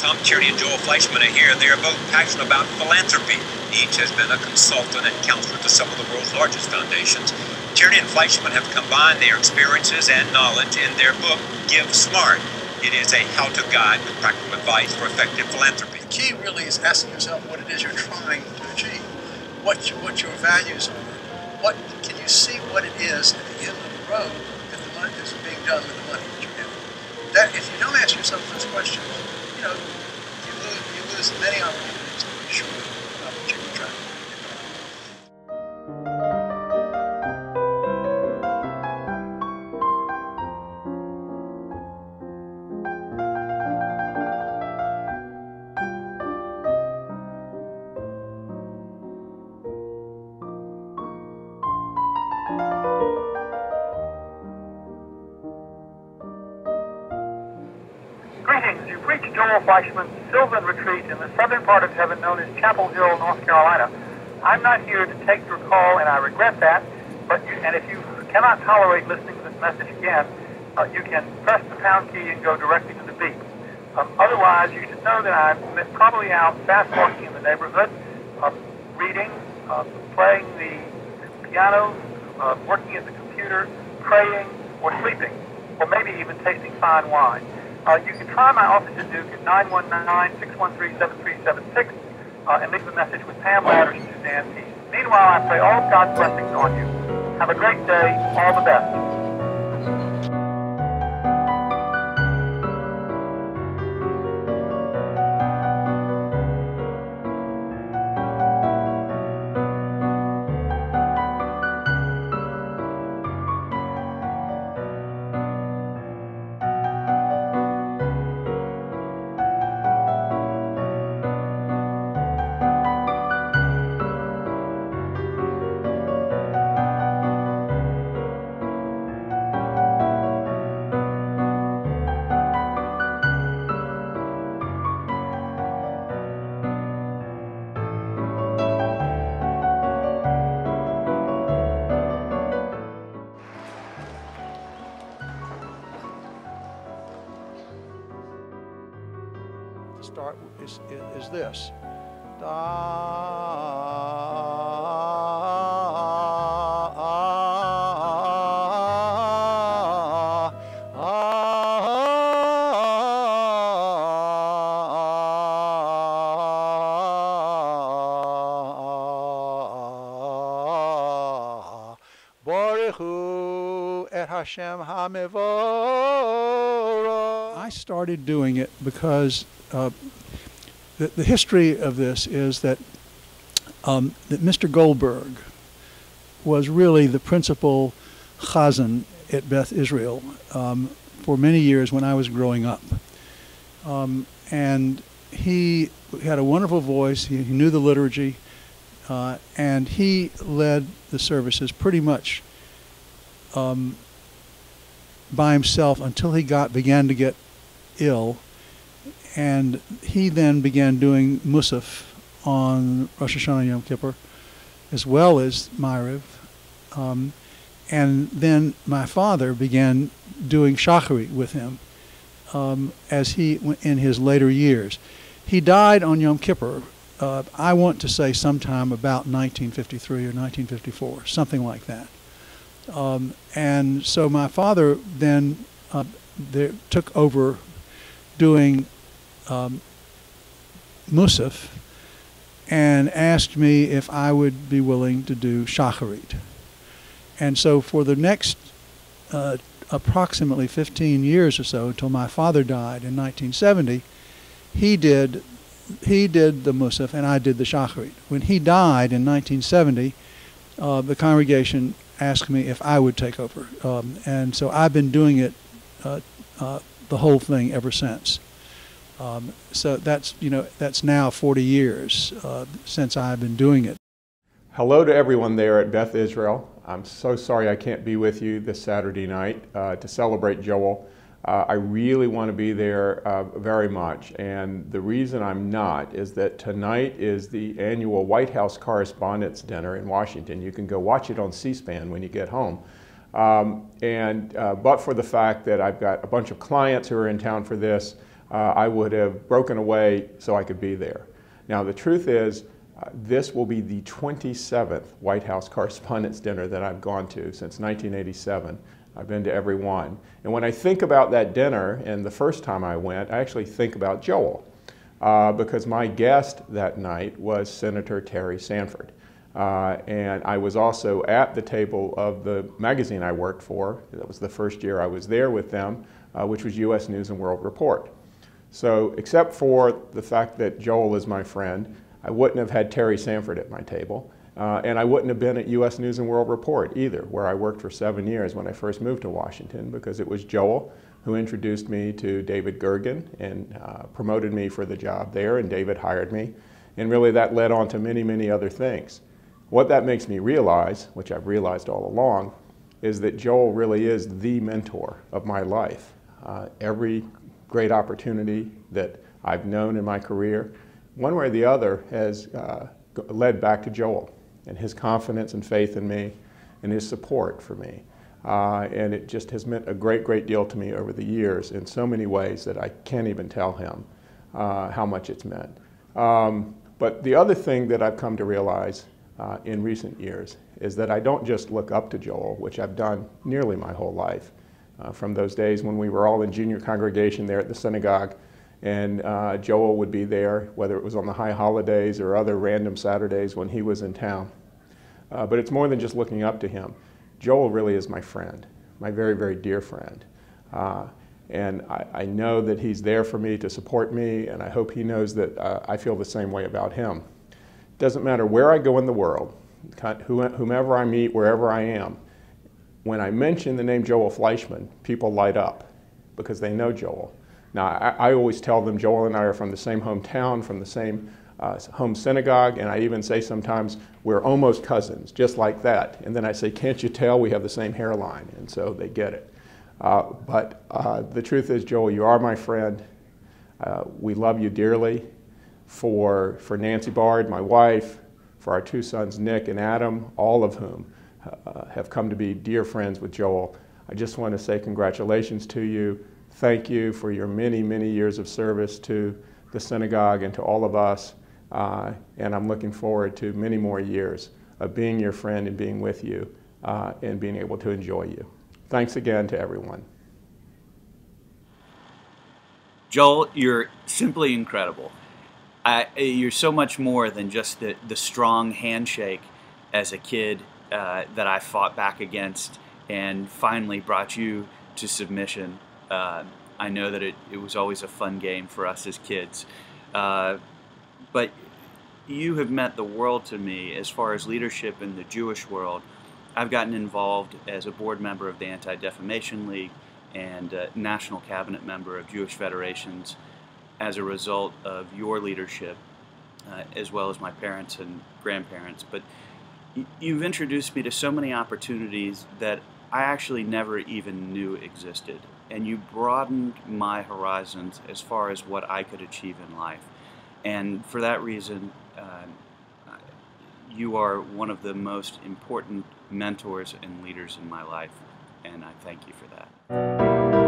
Tom Tierney and Joel Fleischman are here. They are both passionate about philanthropy. Each has been a consultant and counselor to some of the world's largest foundations. Tierney and Fleischman have combined their experiences and knowledge in their book, Give Smart. It is a how-to guide with practical advice for effective philanthropy. The key really is asking yourself what it is you're trying to achieve, what your values are. Can you see what it is at the end of the road that the money is being done with the money that you're getting? That if you don't ask yourself those questions, you lose many opportunities to be sure about what you're trying to do. Greetings. You've reached Joel Fleischman's Sylvan Retreat in the southern part of heaven known as Chapel Hill, North Carolina. I'm not here to take your call, and I regret that. And if you cannot tolerate listening to this message again, you can press the pound key and go directly to the beep. Otherwise, you should know that I'm probably out fast walking in the neighborhood, reading, playing the piano, working at the computer, praying, or sleeping, or maybe even tasting fine wine. You can try my office at Duke at 919-613-7376 and leave a message with Pam Ladd or Suzanne P. Meanwhile, I pray all of God's blessings on you. Have a great day. All the best. Start is this. Da, Baruch et Hashem HaMevorah. I started doing it because the history of this is that Mr. Goldberg was really the principal chazan at Beth Israel for many years when I was growing up. And he had a wonderful voice, he knew the liturgy, and he led the services pretty much by himself until he began to get ill. And he then began doing Musaf on Rosh Hashanah and Yom Kippur, as well as Ma'ariv. And then my father began doing Shacharit with him in his later years. He died on Yom Kippur, I want to say sometime about 1953 or 1954, something like that. And so my father then took over doing Musaf and asked me if I would be willing to do Shacharit. And so for the next approximately 15 years or so, until my father died in 1970, he did the Musaf and I did the Shacharit. When he died in 1970, the congregation asked me if I would take over. And so I've been doing it the whole thing ever since. So that's now 40 years since I've been doing it. Hello to everyone there at Beth Israel. I'm so sorry I can't be with you this Saturday night to celebrate Joel. I really want to be there very much, and the reason I'm not is that tonight is the annual White House Correspondents' Dinner in Washington. You can go watch it on C-SPAN when you get home. But for the fact that I've got a bunch of clients who are in town for this, I would have broken away so I could be there. Now, the truth is, this will be the 27th White House Correspondents' Dinner that I've gone to since 1987. I've been to every one. And when I think about that dinner and the first time I went, I actually think about Joel, because my guest that night was Senator Terry Sanford. And I was also at the table of the magazine I worked for. That was the first year I was there with them, which was U.S. News and World Report. So except for the fact that Joel is my friend, I wouldn't have had Terry Sanford at my table. And I wouldn't have been at U.S. News and World Report either, where I worked for 7 years when I first moved to Washington, because it was Joel who introduced me to David Gergen and promoted me for the job there, and David hired me. And really that led on to many, many other things. What that makes me realize, which I've realized all along, is that Joel really is the mentor of my life. Every great opportunity that I've known in my career, one way or the other, has led back to Joel and his confidence and faith in me and his support for me. And it just has meant a great, great deal to me over the years in so many ways that I can't even tell him how much it's meant. But the other thing that I've come to realize in recent years is that I don't just look up to Joel, which I've done nearly my whole life, from those days when we were all in junior congregation there at the synagogue, and Joel would be there, whether it was on the high holidays or other random Saturdays when he was in town. But it's more than just looking up to him. Joel really is my friend, my very, very dear friend. And I know that he's there for me to support me, and I hope he knows that I feel the same way about him. It doesn't matter where I go in the world, whomever I meet, wherever I am, when I mention the name Joel Fleischman, people light up because they know Joel. Now, I always tell them Joel and I are from the same hometown, from the same home synagogue, and I even say sometimes we're almost cousins, just like that. And then I say, can't you tell we have the same hairline? And so they get it. But the truth is, Joel, you are my friend. We love you dearly. For Nancy Bard, my wife, for our two sons, Nick and Adam, all of whom have come to be dear friends with Joel, I just want to say congratulations to you. Thank you for your many, many years of service to the synagogue and to all of us. And I'm looking forward to many more years of being your friend and being with you and being able to enjoy you. Thanks again to everyone. Joel, you're simply incredible. You're so much more than just the strong handshake as a kid that I fought back against and finally brought you to submission. I know that it was always a fun game for us as kids. But you have meant the world to me as far as leadership in the Jewish world. I've gotten involved as a board member of the Anti-Defamation League and national cabinet member of Jewish federations as a result of your leadership, as well as my parents and grandparents. But you've introduced me to so many opportunities that I actually never even knew existed. And you broadened my horizons as far as what I could achieve in life. And for that reason, you are one of the most important mentors and leaders in my life, and I thank you for that.